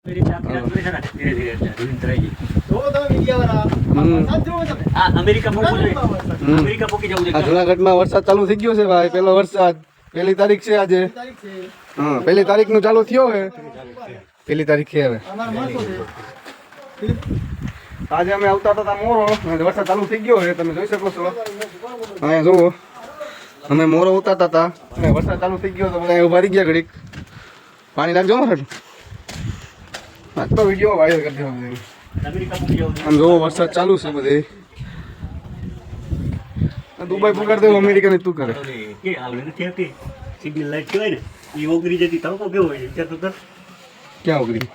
જુનાગઢમાં વરસાદ ચાલુ થઈ ગયો છે ભાઈ. પેલો વરસાદ 1 તારીખ છે આજે. હા, 1 તારીખ નું ચાલુ થયો હે. 1 તારીખ છે હવે. આજે અમે આવતા હતા મોરો, વરસાદ ચાલુ થઈ ગયો છે, તમે જોઈ શકો છો. અહીંયા જુઓ, અમે મોરો ઉતારતા હતા અને વરસાદ ચાલુ થઈ ગયો તો બધા ઉભા રહી ગયા ઘડીક. પાણી નાખજો મારે. આજ તો વિડીયો વાયરલ કરી દેવાનો. આમ જોવો વરસાદ ચાલુ છે બધે. દુબઈ પકડ દેવું, અમેરિકા ને તું કરે. ક્યાં ઓગરી?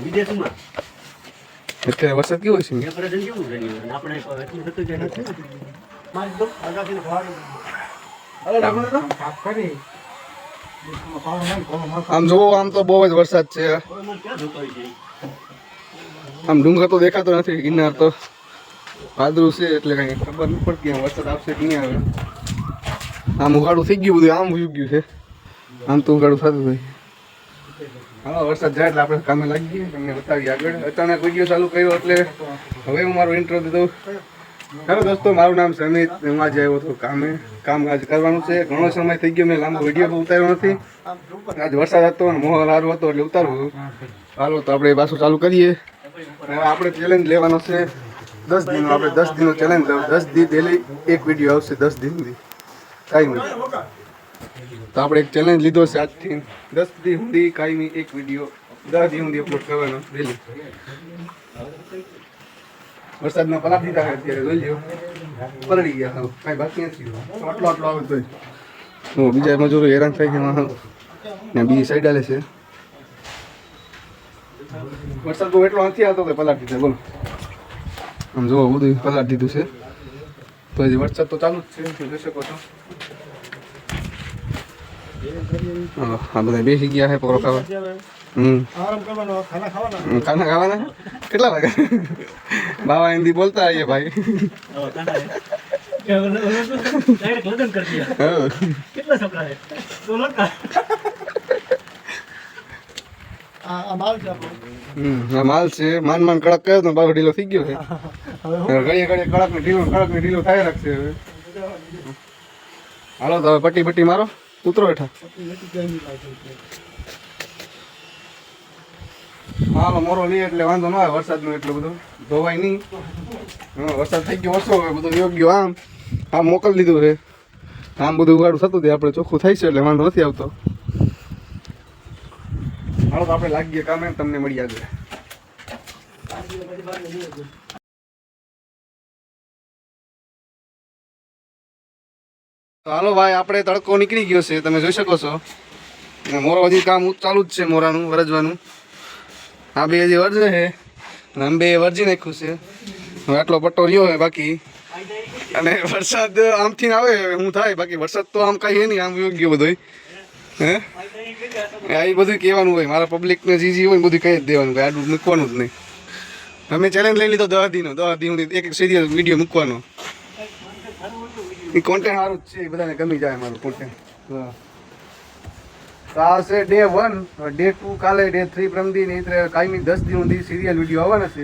વિદેશમાં અત્યારે વરસાદ કેવો છે? આમ જોવો, આમ તો બહુ જ વરસાદ છે. આમ ડુંગર તો દેખાતો નથી, ગિરનાર તો વાદળું છે એટલે કઈ ખબર નથી પડતી વરસાદ આવશે કે નહીં આવે. આમ ઉઘાડું થઈ ગયું બધું, આમ ઉગી ગયું છે. આમ તો ઉઘાડું થતું હોય. હા, વરસાદ જાય એટલે આપણે કામે લાગી ગઈએ. તમને બતાવીએ આગળ. અચાનક વિડીયો ચાલુ કર્યો એટલે હવે હું મારો ઇન્ટ્રો દીધો. હેલો દોસ્તો, મારું નામ છે અમિત. હું આજે આવ્યો હતો કામકાજ કરવાનું છે. ઘણો સમય થઈ ગયો, મેં લાંબો વિડીયો પણ ઉતાર્યો નથી. આજે વરસાદ હતો અને માહોલ સારો હતો એટલે ઉતારવું. હાલો તો આપણે પાછું ચાલુ કરીએ. આપણે ચેલેન્જ લેવાનો છે 10 દિનનો. આપણે 10 દિનનો ચેલેન્જ લેવો. 10 દી ડેલી એક વિડીયો આવશે. 10 દિનથી કાંઈ નહીં. તો આપણે એક ચેલેન્જ લીધો છે આજથી. 10 દી સુધી કાંઈ એક વિડીયો 10 દી સુધી અપલોડ કરવાનો ડેલી. વરસાદમાં પલાટ દીધા અત્યારે જોઈ લ્યો, પલળી ગયા. કાંઈ બાકી નથી. આટલો આવે તો બીજા મજૂરો હેરાન થાય છે. બીજી સાઈડ આલે છે. વરસાદ તો એટલો નથી આવતો કે પલાટ દીધા. બોલો, આમ જુઓ બધું પલાટ દીધું છે. તો હજી વરસાદ તો ચાલુ જ છે, જોઈ શકો છો. હા, બધા બેસી ગયા છે પકોડો ખાવા. ખાના ખાવાના કેટલા વાગે? બાવા હિન્દી બોલતા આવીએ ભાઈ. માલ છે. માન કડક કર્યો તો બારો ઢીલો થઈ ગયો છે. ઘડીએ કડક ને ઢીલો થાય રાખશે હવે. હાલો તો હવે પટ્ટી મારો, ઉતરો હેઠા. હાલો, મોરો લઈએ એટલે વાંધો ના આવે. વરસાદનું એટલું બધું ધોવાય નહીં. વરસાદ થઈ ગયો ઓછો હોય, બધું યોગ્ય આમ મોકલી દીધું છે. આમ બધું ઉગાડું થતું હતું, આપણે ચોખ્ખું થાય છે એટલે વાંધો નથી આવતો. હાલો તો આપણે લાગીએ કામે, તમને મળી આગળ. તો હાલો ભાઈ, આપણે તડકો નીકળી ગયો છે, તમે જોઈ શકો છો. મોરો હજી કામ ચાલુ જ છે, મોરાનું વરજવાનું. આ બે હજી વરજે છે અને આમ બે વરજી નાખ્યું છે. હવે આટલો પટ્ટો રહ્યો છે બાકી. અને વરસાદ આમથી આવે શું થાય, બાકી વરસાદ તો આમ કઈ નહીં, આમ યોગ્ય બધું. હે, એ બધું કહેવાનું હોય. મારા પબ્લિકને જે હોય બધું કહી જ દેવાનું, કે આટલું મૂકવાનું જ નહીં. અમે ચેલેન્જ લઈ લીધો 10 દિનનો. 10 દિન એક સિરિયલ વિડીયો મૂકવાનો. એ કોન્ટેન્ટ સારું જ છે, એ બધાને ગમી જાય મારું કોન્ટેન્ટ. આ છે ડે 1. ડે 2 કાલે, ડે 3 પ્રમદી. નહીં કાયમી 10 દિન સુધી સિરિયલ વિડીયો આવવાના છે.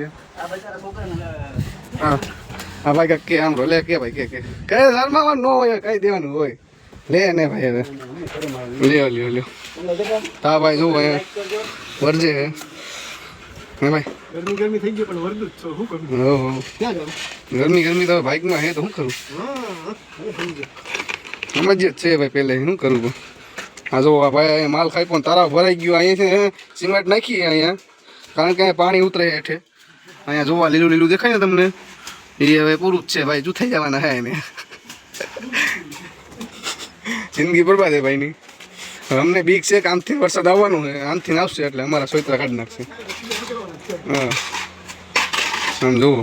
હા હા ભાઈ, કે આમ લે કે ભાઈ કે કઈ શર્માવાનું ન હોય, કઈ દેવાનું હોય. લે ને ભાઈ, હવે લ્યો. હા ભાઈ, જો ભાઈ વરજે હે ભાઈ. ગરમી થઈ ગઈ પણ વરદું જ છો. શું કરું? ગરમી તો બાઇકમાં હે તો શું કરું? સમજ જ છે ભાઈ પહેલે. શું કરું? હા જો ભાઈ, માલ ખાઈ પણ તારા ભરાઈ ગયું. અહીંયા છે સિમેન્ટ નાખીએ અહીંયા, કારણ કે પાણી ઉતરે હેઠે. અહીંયા જોવા લીલું દેખાય ને તમને, એ હવે પૂરું જ છે ભાઈ. જૂથાઈ જવાના હે એને. જિંદગી બરબાદ હે ભાઈની. અમને બીક છે કે આમથી વરસાદ આવવાનું છે, આમથી આવશે એટલે અમારા સોયત્રા કાઢી નાખશે. હા, આમ જુઓ.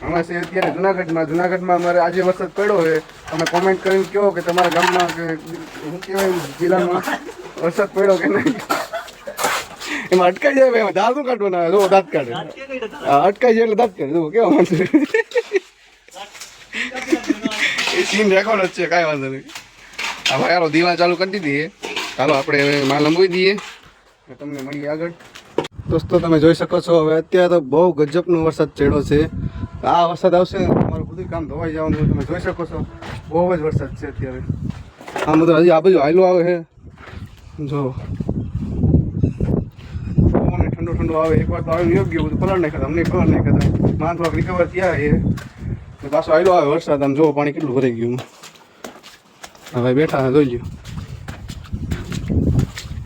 અમે છે અત્યારે જુનાગઢમાં અમારે આજે વરસાદ પડ્યો છે. તમે કોમેન્ટ કરીને કહો કે તમારા ગામમાં કે શું કહેવાય જિલ્લામાં વરસાદ પડ્યો કે નહીં. એમાં અટકાઈ જાય ભાઈ, દાંત શું કાઢવાના? જો દાંત કાઢે. અટકાઈ જાય એટલે દાંત કાઢે. જો કેવા માણસ એ સીન રેકોર્ડ જ છે, કાંઈ વાંધો નહીં. હા ભાઈ, યારો દીવા ચાલુ કરી દીધી. ચાલો આપણે હવે માલ અંબાવી દઈએ, તમને મળીએ આગળ. દોસ્તો તમે જોઈ શકો છો હવે અત્યારે તો બહુ ગજબનો વરસાદ ચડ્યો છે. આ વરસાદ આવશે તમારું બધું કામ ધોવાઈ જવાનું. તમે જોઈ શકો છો બહુ જ વરસાદ છે અત્યારે. આમ બધું હજી આ બાજુ હાયલો આવે છે જો, ઠંડો ઠંડો આવે. એકવાર તો આવીને યોગ્ય બધું પલાળ નાખ્યા, અમને પલાળ નાખ્યા. માન થોડાક રિકવર થયા એ પાછો હાયલો આવે વરસાદ. આમ જો પાણી કેટલું ભરાઈ ગયું. હવે બેઠા જોઈ લ્યો,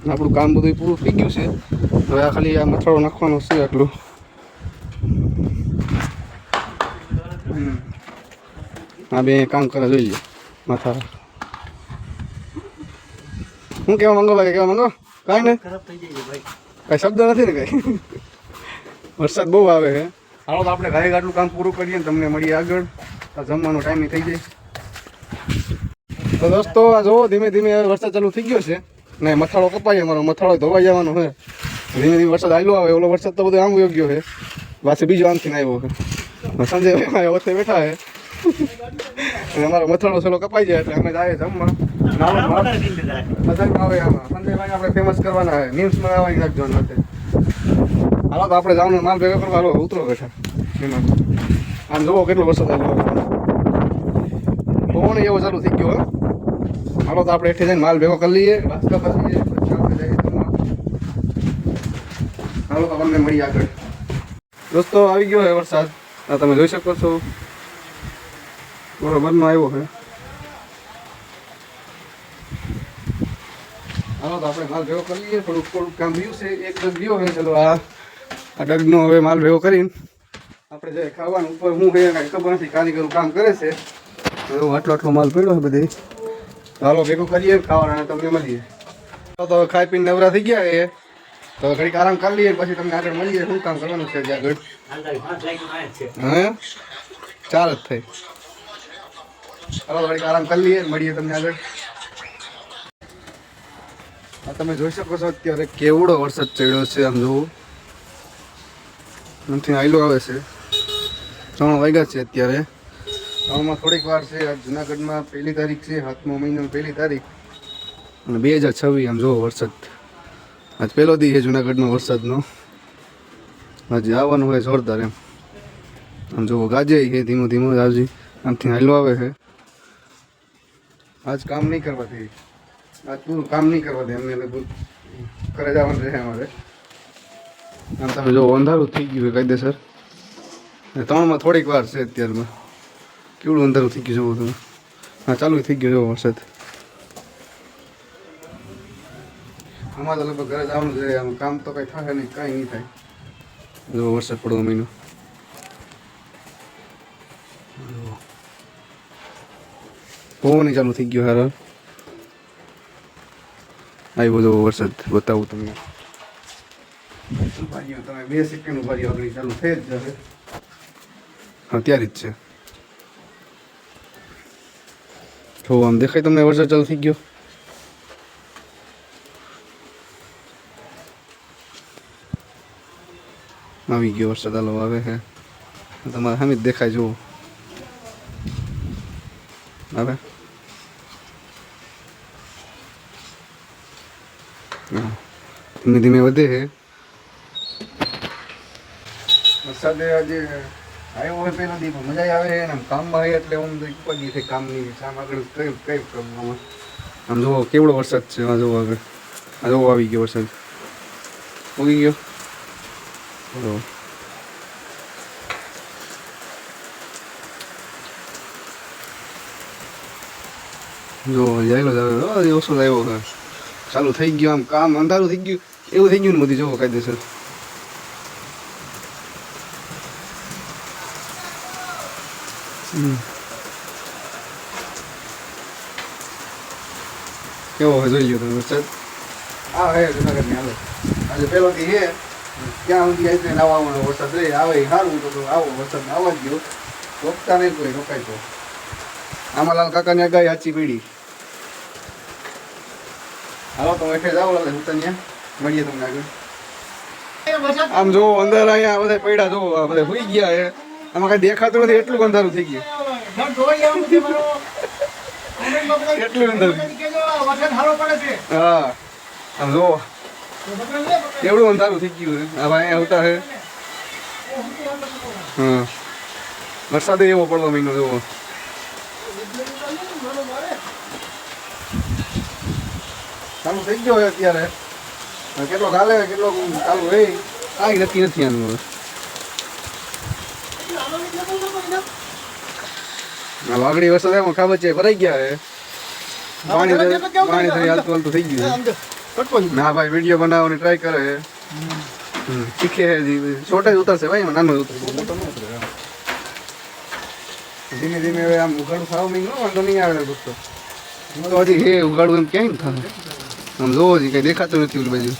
આપણું કામ બધું પૂરું થઈ ગયું છે. હવે આ ખાલી આ મથાળો નાખવાનો છે આટલું. હા બે કામ કરે જોઈ લે મથાળા. શું કહેવા માંગો ભાઈ, કહેવા માંગો? કાંઈ ને કાંઈ શબ્દ નથી ને કાંઈ. વરસાદ બહુ આવે છે. હાલો તો આપણે ઘરે આટલું કામ પૂરું કરીએ ને તમને મળીએ આગળ. આ જમવાનો ટાઈમ થઈ જાય. તો દોસ્તો આ જોવો ધીમે ધીમે વરસાદ ચાલુ થઈ ગયો છે ને મથાળો કપાય. અમારો મથાળો ધોવાઈ જવાનો છે. ધીમે ધીમે વરસાદ આવેલો આવે. ઓલો વરસાદ તો બધો આમ યોગ્ય છે, પાછી બીજો આમથી આવ્યો છે. સંજયભાઈ વચ્ચે બેઠા છે અને અમારો મથાળો છેલ્લો કપાઈ જાય એટલે અમે જાય જમવા. આવે આમાં સંજયભાઈ આપણે ફેમસ કરવાના છે, ન્યૂઝમાં આવવાની રાખજો સાથે. હાલો તો આપણે જવાનું માલ ભેગો કરવા. હાલો ઉતરો બેઠા એમાં. આમ જોવો કેટલો વરસાદ આવ્યો. પવન એવો ચાલુ થઈ ગયો. હાલો તો આપણે હેઠે જઈને માલ ભેગો કરી લઈએ. હાલો તો તમને મળીએ આગળ. દોસ્તો આવી ગયો છે વરસાદ, આ તમે જોઈ શકો છો બરોબરનો આવ્યો છે. હાલો તો આપણે માલ ભેગો કરી લઈએ. થોડુંક કામ રહ્યું છે, એક ડગ રહ્યો છે. ચલો આ ડગનો હવે માલ ભેગો કરીને આપણે જે ખાવાનું ઉપર હું કહીએ કાંઈ ખબર નથી, કારીગરો કામ કરે છે. આટલો આટલો માલ પડ્યો છે બધે. હાલો ભેગું કરીએ ખાવાના તમને મળીએ. તો ખાઈ પીને નવરા થઈ ગયા એ તો ઘડીક આરામ કરી લઈએ, પછી તમને આગળ મળીએ. શું કામ કરવાનું છે આગળ? હા 4 જ થઈ. હાલો ઘડીક આરામ કરી લઈએ, મળીએ તમને આગળ. આ તમે જોઈ શકો છો અત્યારે કેવડો વરસાદ ચડ્યો છે. આમ જોવું નથી આયલો આવે છે. 3 વાગ્યા છે અત્યારે. આમાં થોડીક વાર છે. આજ જુનાગઢમાં 1 તારીખ છે, 7મો મહિનો 1 તારીખ અને 2026. આમ જોવો વરસાદ આજ પહેલો દી છે જુનાગઢનો વરસાદનો. આજે આવવાનું હોય જોરદાર એમ. આમ જોવો ગાજે છે ધીમો ધીમો. આવજી આમથી હાલો આવે છે. આજ કામ નહીં કરવા દે, આજ પૂરું કામ નહીં કરવા દે એમને. ઘરે જવાનું રહે અમારે. આમ તમે જો અંધારું થઈ ગયું કાયદેસર. 3માં થોડીક વાર છે અત્યારમાં. કેવડું અંધારું થઈ ગયું જોવો તમે. હા ચાલુ થઈ ગયો જોવો વરસાદ. અમારે તો લગભગ ઘરે જવાનું છે. આમ કામ તો કંઈ થાય નહીં, કાંઈ નહીં થાય. જો વરસાદ પડવો મહિનો. પવન ચાલુ થઈ ગયો. હાર આવ્યો જો વરસાદ. બતાવું તમને. તમે 2 સેકન્ડ ઉભા રહ્યો, આગળ ચાલુ થઈ જ જશે. હા ત્યારે જ છે. તો આમ દેખાય તમને વરસાદ ચાલુ થઈ ગયો. આવી ગયો વરસાદ. હાલો આવે છે તમારે સામે જ દેખાય. જુઓ આવે. ધીમે ધીમે વધે છે વરસાદ. આજે આવ્યો હોય પહેલો દી મજા આવે છે ને. કામમાં આવે એટલે હું પગી છે કામની. કામ આગળ કઈ કઈ કામમાં. આમ જોવો કેવડો વરસાદ છે. આ જોવો આગળ. આ જોવો આવી ગયો વરસાદ. ઉગી ગયો. જો જાયલો જ ઓછો આવ્યો છે. ચાલુ થઈ ગયો. આમ કામ અંધારું થઈ ગયું એવું થઈ ગયું ને બધી. જોવો કાયદેસર. કેવો હોય જોઈ લો તમે વરસાદ. આ હે જુનાગઢની હાલત. આજે પહેલો દી હે. ક્યાં સુધી આવી આવવાનો વરસાદ રહે આવે સારું. તો આવો વરસાદ આવવા જ ગયો. રોકતા નહીં કોઈ, રોકાય તો. આમાલાલ કાકાની આગાહી સાચી પડી. હાલો તો એઠે જાઓ. હું ત્યાં મળીએ તમને આગળ. આમ જોવો અંદર અહીંયા બધા પડ્યા. જોવો આ બધા હોઈ ગયા હે. આમાં કઈ દેખાતું નથી, એટલું અંધારું થઈ ગયું. કેટલું અંદર હા આમ જો કેવડું અંધારું થઈ ગયું છે આ ભાઈ આવતા છે હા વરસાદ એવો પડવા મહિનો જોવો ચાલુ થઈ ગયો હોય અત્યારે કેટલો ગાલે કેટલો ચાલુ રહી કાંઈ નક્કી નથી આનું વાગડી વરસાદ એમાં ખાબત છે ભરાઈ ગયા છે પાણી થઈ હાલતું હાલતું થઈ ગયું ના ભાઈ વિડીયો બનાવવાની ટ્રાય કરે છે શીખે છોટા જ ઉતરશે ભાઈ એમાં નાનો ઉતરશે મોટો ન ઉતરે ધીમે ધીમે હવે આમ ઉગાડું ખાવા માંગ વાંધો નહીં આવે દોસ્તો તો હજી હે ઉગાડું એમ ક્યાંય થાય આમ જોવો જ કઈ દેખાતું નથી ઓલી બાજુ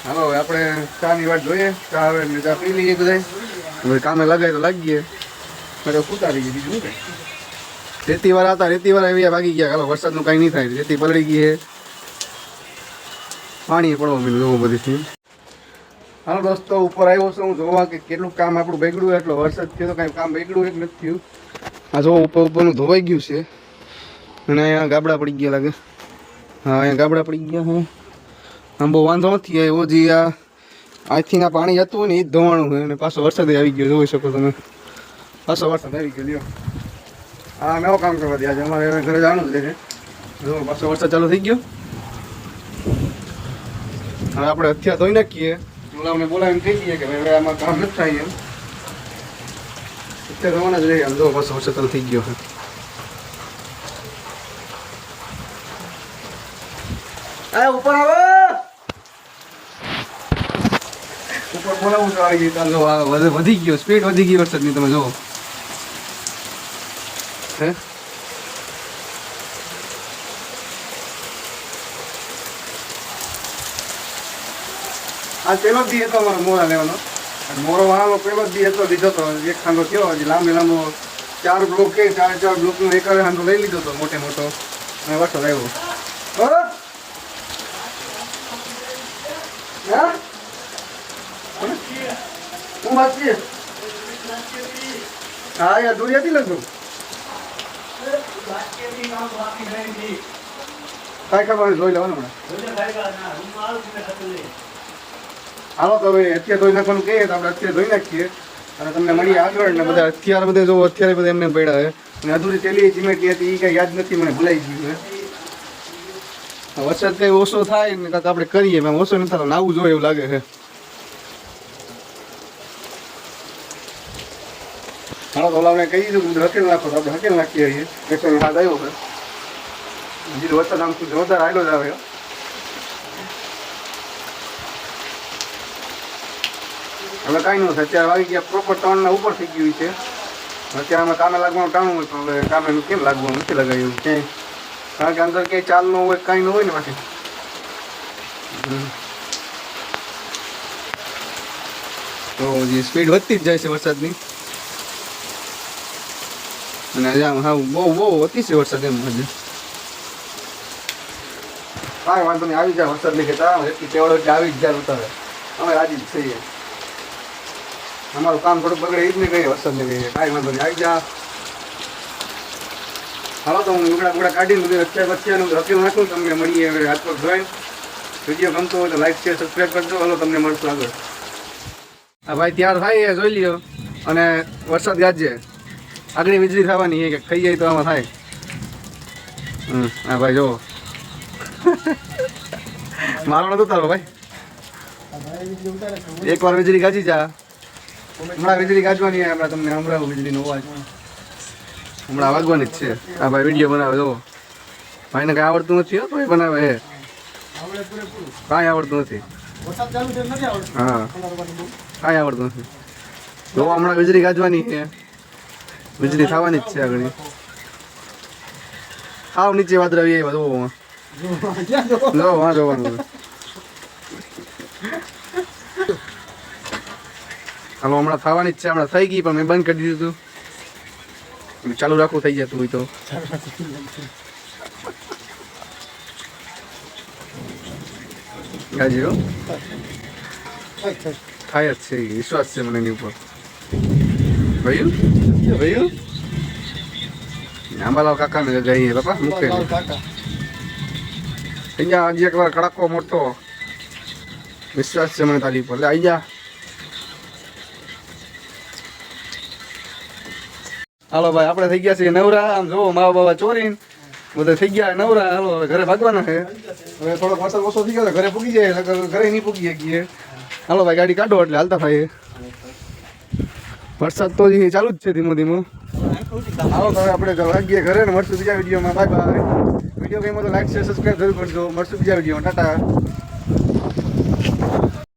હાલો આપણે ચા ની વાત જોઈએ ચા આવે ને ચા પી લઈએ બધા હવે કામે લગાય તો લાગીએ મારે ઉતારી ગઈ બીજું કઈ રેતી વાળા હતા રેતી વાળા એવી ભાગી ગયા હાલો વરસાદનું કાંઈ નહીં થાય રેતી પલળી ગઈ છે પાણી પડવા મીનું જોવું બધી હાલો દોસ્તો ઉપર આવ્યો છું હું જોવા કે કેટલું કામ આપણું બગડ્યું એટલો વરસાદ થયો તો કાંઈ કામ બગડ્યું એક નથી થયું આ જો ઉપરનું ધોવાઈ ગયું છે અને અહીંયા ગાબડા પડી ગયા લાગે હા અહીંયા ગાબડા પડી ગયા છે આમ બહુ વાંધો નથી એવો જે અહીંથી ના પાણી જતું હોય ને એ જ ધોવાણું હોય અને પાછો વરસાદ આવી ગયો જોઈ શકો તમે પાછો વરસાદ આવી ગયો લ્યો હા નવો કામ કરવા દે આજે અમારે ઘરે જવાનું જ છે જો પાછો વરસાદ ચાલુ થઈ ગયો હવે આપણે હથિયાર ધોઈ નાખીએ બોલાવને બોલાવીને કહી દઈએ કે ભાઈ આમાં કામ નથી થાય એમ અત્યારે ધોવાના જ રહે આમ જો પાછો વરસાદ ચાલુ થઈ ગયો આ ઉપર આવે ઉપર બોલાવું તો આવી ગયું જો વધી ગયો સ્પીડ વધી ગઈ વરસાદની તમે જુઓ હે આ પેલો જ દી હતો અમારો મોરા લેવાનો મોરો વાળાનો પેલો જ દી હતો લીધો હતો એક ખાંડો થયો હજી લાંબો 4 બ્લોક કે 4 બ્લોકનો એક ખાંડો લઈ લીધો હતો મોટો અને વરસાદ આવ્યો હું વાત છે હા યાર દૂરી હતી લખું કાંઈ ખબર જોઈ લેવાનું હાલો તો હવે અત્યારે ધોઈ નાખવાનું કહીએ તો આપણે અત્યારે ધોઈ નાખીએ અને તમને મળીએ આગળ ને બધા અત્યારે બધે જો અત્યારે બધા એમને પડ્યા છે અને અધૂરી તેલી સિમેન્ટની હતી એ કાંઈ યાદ નથી મને ભૂલાઈ ગયું છે વરસાદ કંઈ ઓછો થાય ને કાંઈક આપણે કરીએ એમ ઓછો નથી થતો નાવું જોઈએ એવું લાગે છે હાલો તો ઓલાને કહી દીધું હકેલ નાખો તો આપણે હકેલ નાખીએ છીએ એકસો હાથ આવ્યો છે હજી વરસાદ આમ જોરદાર આવેલો જ આવે હવે કાંઈ ન થાય અત્યારે વાગી ગયા પ્રોપર 3 ઉપર થઈ ગયું છે અત્યારે અમે કામે લાગવાનું ટાણું હોય તો હવે કામે કેમ લાગવાનું નથી લગાવ્યું ક્યાંય કારણ કે અંદર ક્યાંય ચાલ ન હોય કાંઈ ન હોય ને બાકી તો જે સ્પીડ વધતી જ જાય છે વરસાદની અને આમ હા બહુ અતિશય વરસાદ એમ હજુ કાંઈ વાંધો નહીં આવી જાય વરસાદ લઈ ગયા એટલી ટેવડો એટલે આવી જ જાય ઉતારે અમે રાજી જ છીએ અમારું કામ થોડુંક બગડે એ જ નહીં કહીએ વરસાદ લઈ ગઈએ કાંઈ વાંધો નહીં આવી જા હાલો તો હું લુગડા કાઢીને બધું અત્યારનું હકેલ નાખું તમને મળીએ હવે હાથ પર જોઈને વિડીયો ગમતો હોય તો લાઈક શેર સબસ્ક્રાઈબ કરજો હાલો તમને મળશું આગળ હા ભાઈ તૈયાર થાય એ જોઈ લ્યો અને વરસાદ ગાજે આગળ વીજળી થવાની એ કે ખાઈ જાય તો આમાં થાય હા ભાઈ જો મારો નતો તારો ભાઈ એકવાર વીજળી ગાજી જા હમણાં વીજળી ગાજવાની હમણાં તમને સંભળાવું વીજળીનો અવાજ હમણાં વાગવાની જ છે હા ભાઈ વિડીયો બનાવે જો ભાઈને કાંઈ આવડતું નથી તો એ બનાવે હે કાંઈ આવડતું નથી હા કાંઈ આવડતું નથી જો હમણાં વીજળી ગાજવાની છે વીજળી થવાની જ છે આગળ હાવ નીચે વાદળાવી આવ્યા જોવામાં જો વાં જોવાનું હાલો હમણાં થવાની જ છે હમણાં થઈ ગઈ પણ મેં બંધ કરી દીધું હતું ચાલુ રાખવું થઈ જતું હોય તો ગાજી હો થાય જ છે વિશ્વાસ છે મને એની ઉપર ભયું ભયું આંબાલાલ કાકાને જઈએ બાપા મૂકે અહીંયા આજે એકવાર કડાકો મોટો વિશ્વાસ છે મને તારી પર લે આઈ જા હાલો ભાઈ આપણે થઈ ગયા છીએ નવરા આમ જોવો મા બાબા ચોરીને બધા થઈ ગયા નવરા હાલો હવે ઘરે ભાગવાના છે હવે થોડો વરસાદ ઓછો થઈ ગયો ઘરે પૂગી જાય ઘરે નહીં પૂગી શકીએ હાલો ભાઈ ગાડી કાઢો એટલે હાલતા થાય વરસાદ તો હજી ચાલુ જ છે ધીમો ધીમો હાલો તો હવે આપણે વાગીએ ઘરે ને મળશું બીજા વિડીયોમાં બાય બાય વિડીયો ગમ્યો તો લાઈક શેર સબસ્ક્રાઈબ જરૂર કરજો મળશું બીજા વિડીયોમાં ટાટા